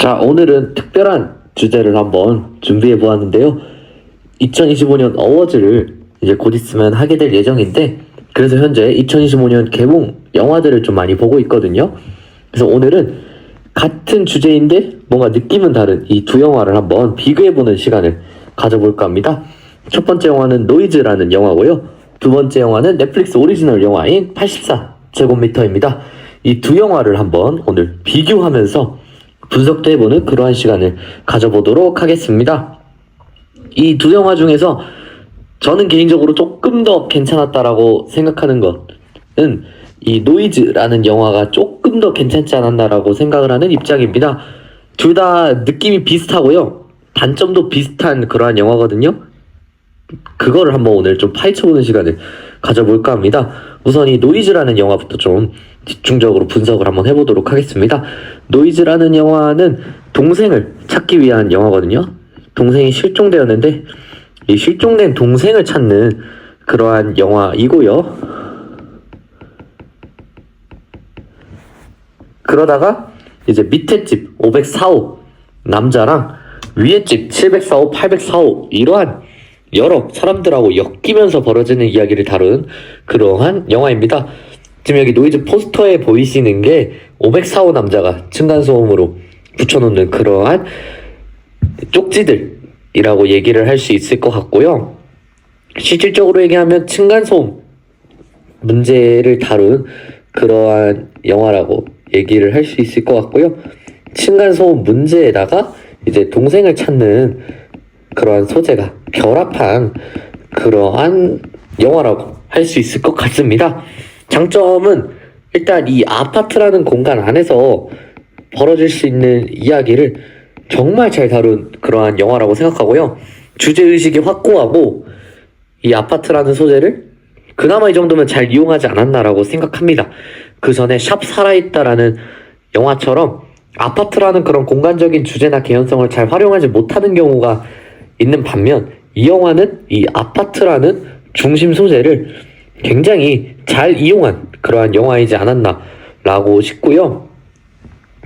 자, 오늘은 특별한 주제를 한번 준비해 보았는데요. 2025년 어워즈를 이제 곧 있으면 하게 될 예정인데, 그래서 현재 2025년 개봉 영화들을 좀 많이 보고 있거든요. 그래서 오늘은 같은 주제인데 뭔가 느낌은 다른 이 두 영화를 한번 비교해보는 시간을 가져볼까 합니다. 첫 번째 영화는 노이즈라는 영화고요. 두 번째 영화는 넷플릭스 오리지널 영화인 84제곱미터입니다. 이 두 영화를 한번 오늘 비교하면서 분석도 해보는 그러한 시간을 가져보도록 하겠습니다. 이 두 영화 중에서 저는 개인적으로 조금 더 괜찮았다라고 생각하는 것은 이 노이즈라는 영화가 조금 더 괜찮지 않았나라고 생각을 하는 입장입니다. 둘 다 느낌이 비슷하고요. 단점도 비슷한 그러한 영화거든요. 그거를 한번 오늘 좀 파헤쳐보는 시간을 가져볼까 합니다. 우선 이 노이즈라는 영화부터 좀 집중적으로 분석을 한번 해보도록 하겠습니다. 노이즈라는 영화는 동생을 찾기 위한 영화거든요. 동생이 실종되었는데 이 실종된 동생을 찾는 그러한 영화이고요. 그러다가 이제 밑에 집 504호 남자랑 위에 집 704호, 804호 이러한 여러 사람들하고 엮이면서 벌어지는 이야기를 다룬 그러한 영화입니다. 지금 여기 노이즈 포스터에 보이시는 게 504호 남자가 층간소음으로 붙여놓는 그러한 쪽지들이라고 얘기를 할 수 있을 것 같고요. 실질적으로 얘기하면 층간소음 문제를 다룬 그러한 영화라고 얘기를 할 수 있을 것 같고요. 층간소음 문제에다가 이제 동생을 찾는 그러한 소재가 결합한 그러한 영화라고 할 수 있을 것 같습니다. 장점은 일단 이 아파트라는 공간 안에서 벌어질 수 있는 이야기를 정말 잘 다룬 그러한 영화라고 생각하고요. 주제의식이 확고하고 이 아파트라는 소재를 그나마 이 정도면 잘 이용하지 않았나라고 생각합니다. 그 전에 샵 살아있다라는 영화처럼 아파트라는 그런 공간적인 주제나 개연성을 잘 활용하지 못하는 경우가 있는 반면 이 영화는 이 아파트라는 중심 소재를 굉장히 잘 이용한 그러한 영화이지 않았나 라고 싶고요.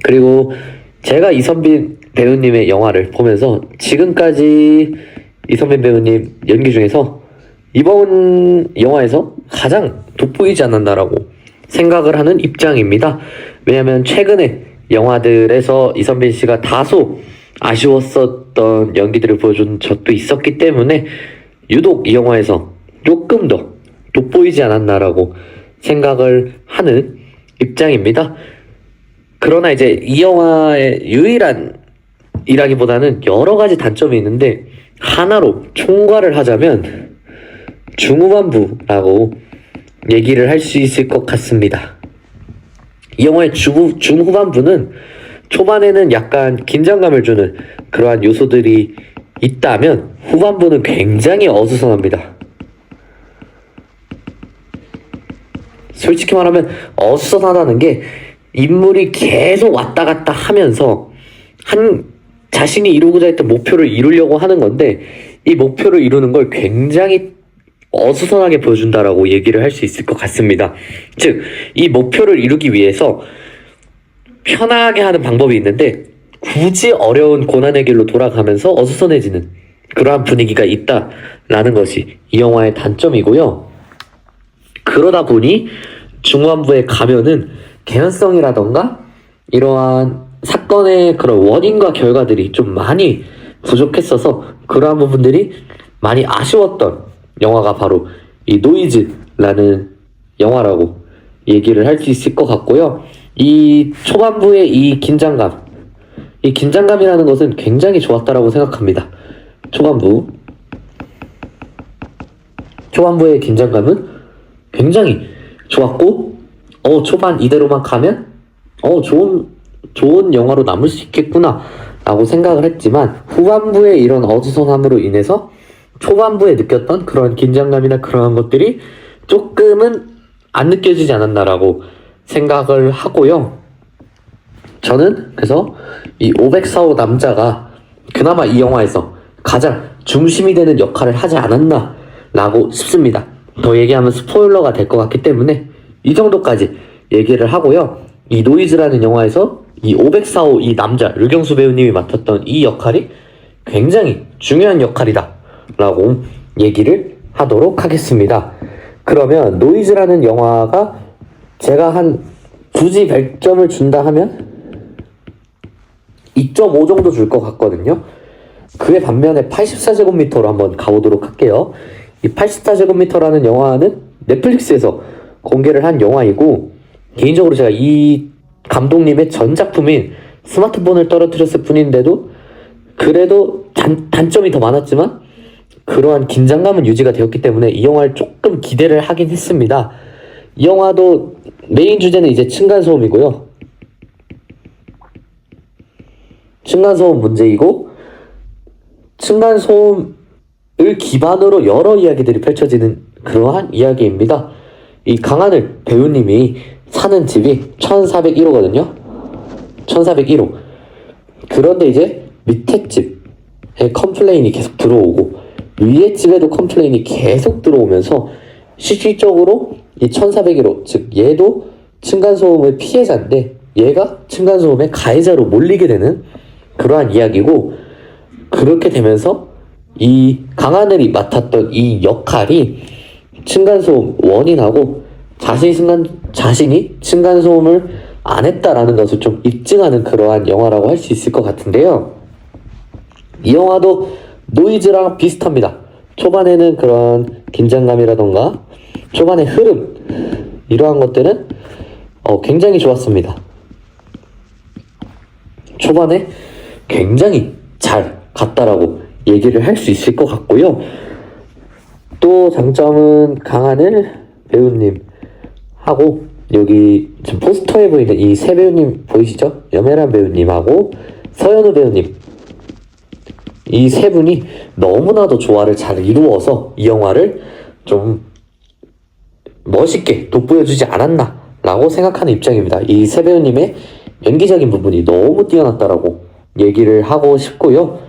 그리고 제가 이선빈 배우님의 영화를 보면서 지금까지 이선빈 배우님 연기 중에서 이번 영화에서 가장 돋보이지 않았나라고 생각을 하는 입장입니다. 왜냐하면 최근에 영화들에서 이선빈 씨가 다소 아쉬웠었던 연기들을 보여준 적도 있었기 때문에 유독 이 영화에서 조금 더 돋보이지 않았나라고 생각을 하는 입장입니다. 그러나 이제 이 영화의 유일한 이라기보다는 여러 가지 단점이 있는데 하나로 총괄을 하자면 중후반부라고 얘기를 할 수 있을 것 같습니다. 이 영화의 중후반부는 초반에는 약간 긴장감을 주는 그러한 요소들이 있다면 후반부는 굉장히 어수선합니다. 솔직히 말하면 어수선하다는 게 인물이 계속 왔다 갔다 하면서 자신이 이루고자 했던 목표를 이루려고 하는 건데 이 목표를 이루는 걸 굉장히 어수선하게 보여준다라고 얘기를 할 수 있을 것 같습니다. 즉, 이 목표를 이루기 위해서 편하게 하는 방법이 있는데 굳이 어려운 고난의 길로 돌아가면서 어수선해지는 그러한 분위기가 있다라는 것이 이 영화의 단점이고요. 그러다 보니 중후반부에 가면은 개연성이라던가 이러한 사건의 그런 원인과 결과들이 좀 많이 부족했어서 그러한 부분들이 많이 아쉬웠던 영화가 바로 이 노이즈라는 영화라고 얘기를 할 수 있을 것 같고요. 이 초반부의 이 긴장감이라는 것은 굉장히 좋았다라고 생각합니다. 초반부의 긴장감은 굉장히 좋았고, 초반 이대로만 가면, 좋은 영화로 남을 수 있겠구나, 라고 생각을 했지만, 후반부의 이런 어수선함으로 인해서 초반부에 느꼈던 그런 긴장감이나 그러한 것들이 조금은 안 느껴지지 않았나라고 생각을 하고요. 저는 그래서 이 504호 남자가 그나마 이 영화에서 가장 중심이 되는 역할을 하지 않았나 라고 싶습니다. 더 얘기하면 스포일러가 될 것 같기 때문에 이 정도까지 얘기를 하고요. 이 노이즈라는 영화에서 이 504호 이 남자 류경수 배우님이 맡았던 이 역할이 굉장히 중요한 역할이다 라고 얘기를 하도록 하겠습니다. 그러면 노이즈라는 영화가 제가 한 굳이 100점을 준다 하면 2.5 정도 줄 것 같거든요. 그에 반면에 84제곱미터로 한번 가보도록 할게요. 이 84제곱미터라는 영화는 넷플릭스에서 공개를 한 영화이고, 개인적으로 제가 이 감독님의 전작품인 스마트폰을 떨어뜨렸을 뿐인데도 그래도 단점이 더 많았지만 그러한 긴장감은 유지가 되었기 때문에 이 영화를 조금 기대를 하긴 했습니다. 이 영화도 메인 주제는 이제 층간소음이고요. 층간소음 문제이고, 층간소음을 기반으로 여러 이야기들이 펼쳐지는 그러한 이야기입니다. 이 강하늘 배우님이 사는 집이 1401호거든요. 1401호. 그런데 이제 밑에 집에 컴플레인이 계속 들어오고 위에 집에도 컴플레인이 계속 들어오면서 실질적으로 이 1401호, 즉 얘도 층간소음의 피해자인데 얘가 층간소음의 가해자로 몰리게 되는 그러한 이야기고, 그렇게 되면서 이 강하늘이 맡았던 이 역할이 층간소음 원인하고 자신이 층간소음을 안 했다라는 것을 좀 입증하는 그러한 영화라고 할 수 있을 것 같은데요. 이 영화도 노이즈랑 비슷합니다. 초반에는 그런 긴장감이라던가 초반의 흐름, 이러한 것들은 굉장히 좋았습니다. 초반에 굉장히 잘 갔다라고 얘기를 할 수 있을 것 같고요. 또 장점은 강하늘 배우님하고 여기 지금 포스터에 보이는 이 세 배우님 보이시죠? 염혜란 배우님하고 서현우 배우님, 이 세 분이 너무나도 조화를 잘 이루어서 이 영화를 좀 멋있게 돋보여주지 않았나 라고 생각하는 입장입니다. 이 세 배우님의 연기적인 부분이 너무 뛰어났다라고 얘기를 하고 싶고요.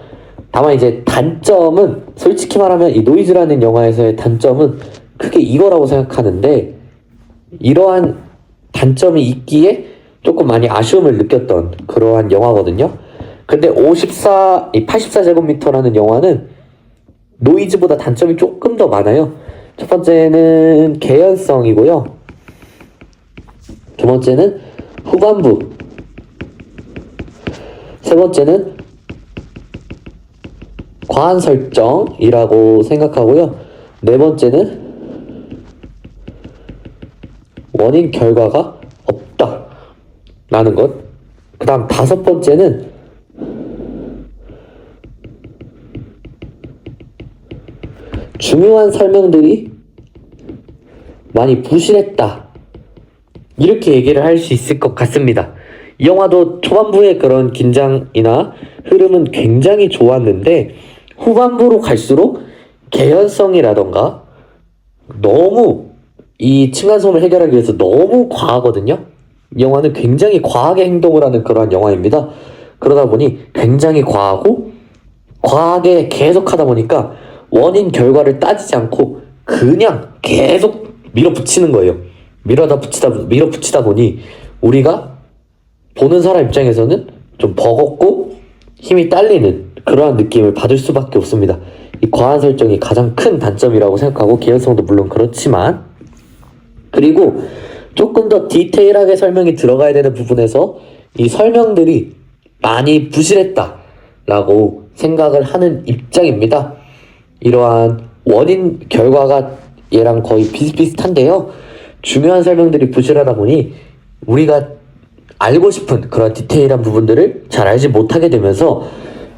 다만 이제 단점은, 솔직히 말하면 이 노이즈라는 영화에서의 단점은 크게 이거라고 생각하는데, 이러한 단점이 있기에 조금 많이 아쉬움을 느꼈던 그러한 영화거든요. 근데 84제곱미터라는 영화는 노이즈보다 단점이 조금 더 많아요. 첫 번째는 개연성이고요. 두 번째는 후반부. 세 번째는 과한 설정이라고 생각하고요. 네 번째는 원인 결과가 없다라는 것. 그 다음 다섯 번째는 중요한 설명들이 많이 부실했다, 이렇게 얘기를 할 수 있을 것 같습니다. 이 영화도 초반부의 그런 긴장이나 흐름은 굉장히 좋았는데 후반부로 갈수록 개연성이라던가 너무 이 층간소음을 해결하기 위해서 너무 과하거든요. 이 영화는 굉장히 과하게 행동을 하는 그러한 영화입니다. 그러다 보니 굉장히 과하고 과하게 계속 하다 보니까 원인 결과를 따지지 않고 그냥 계속 밀어붙이는 거예요. 밀어붙이다 보니 우리가 보는 사람 입장에서는 좀 버겁고 힘이 딸리는 그러한 느낌을 받을 수밖에 없습니다. 이 과한 설정이 가장 큰 단점이라고 생각하고, 개연성도 물론 그렇지만, 그리고 조금 더 디테일하게 설명이 들어가야 되는 부분에서 이 설명들이 많이 부실했다라고 생각을 하는 입장입니다. 이러한 원인 결과가 얘랑 거의 비슷비슷한데요. 중요한 설명들이 부실하다 보니 우리가 알고 싶은 그런 디테일한 부분들을 잘 알지 못하게 되면서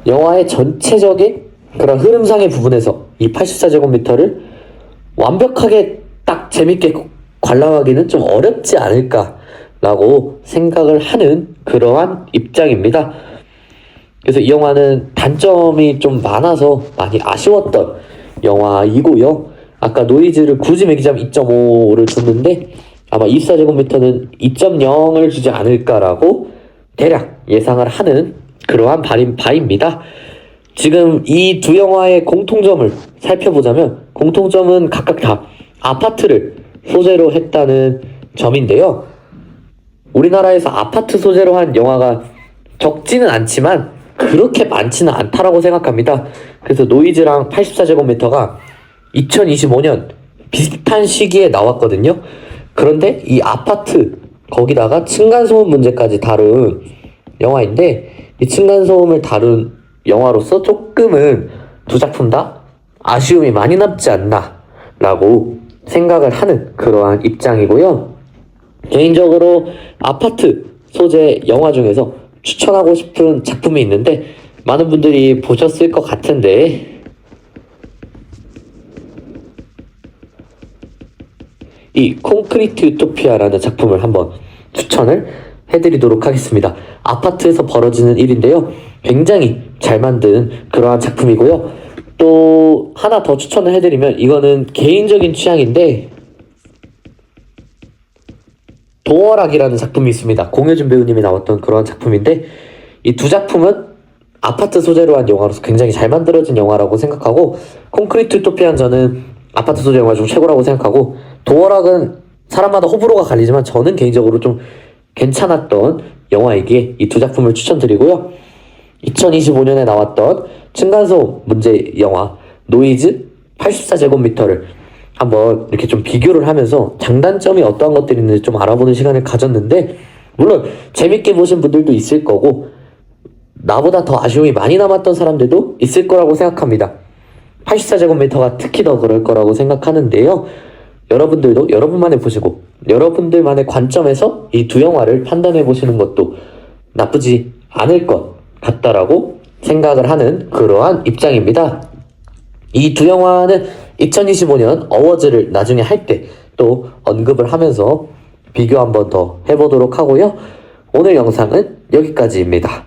영화의 전체적인 그런 흐름상의 부분에서 이 84제곱미터를 완벽하게 딱 재밌게 관람하기는 좀 어렵지 않을까라고 생각을 하는 그러한 입장입니다. 그래서 이 영화는 단점이 좀 많아서 많이 아쉬웠던 영화이고요. 아까 노이즈를 굳이 매기자면 2.5를 줬는데 아마 24제곱미터는 2.0을 주지 않을까라고 대략 예상을 하는 그러한 바입니다. 지금 이 두 영화의 공통점을 살펴보자면, 공통점은 각각 다 아파트를 소재로 했다는 점인데요. 우리나라에서 아파트 소재로 한 영화가 적지는 않지만 그렇게 많지는 않다라고 생각합니다. 그래서 노이즈랑 84제곱미터가 2025년 비슷한 시기에 나왔거든요. 그런데 이 아파트 거기다가 층간소음 문제까지 다룬 영화인데, 이 층간소음을 다룬 영화로서 조금은 두 작품 다 아쉬움이 많이 남지 않나 라고 생각을 하는 그러한 입장이고요. 개인적으로 아파트 소재 영화 중에서 추천하고 싶은 작품이 있는데 많은 분들이 보셨을 것 같은데, 이 콘크리트 유토피아라는 작품을 한번 추천을 해드리도록 하겠습니다. 아파트에서 벌어지는 일인데요. 굉장히 잘 만든 그러한 작품이고요. 또 하나 더 추천을 해드리면, 이거는 개인적인 취향인데 도어락이라는 작품이 있습니다. 공효진 배우님이 나왔던 그러한 작품인데, 이 두 작품은 아파트 소재로 한 영화로서 굉장히 잘 만들어진 영화라고 생각하고, 콘크리트 유토피아는 저는 아파트 소재 영화 중 최고라고 생각하고, 도어락은 사람마다 호불호가 갈리지만 저는 개인적으로 좀 괜찮았던 영화이기에 이 두 작품을 추천드리고요. 2025년에 나왔던 층간소음 문제 영화 노이즈 84제곱미터를 한번 이렇게 좀 비교를 하면서 장단점이 어떠한 것들이 있는지 좀 알아보는 시간을 가졌는데, 물론 재밌게 보신 분들도 있을 거고 나보다 더 아쉬움이 많이 남았던 사람들도 있을 거라고 생각합니다. 84제곱미터가 특히 더 그럴 거라고 생각하는데요. 여러분들도 여러분만의 보시고 여러분들만의 관점에서 이 두 영화를 판단해 보시는 것도 나쁘지 않을 것 같다라고 생각을 하는 그러한 입장입니다. 이 두 영화는 2025년 어워즈를 나중에 할 때 또 언급을 하면서 비교 한번 더 해보도록 하고요. 오늘 영상은 여기까지입니다.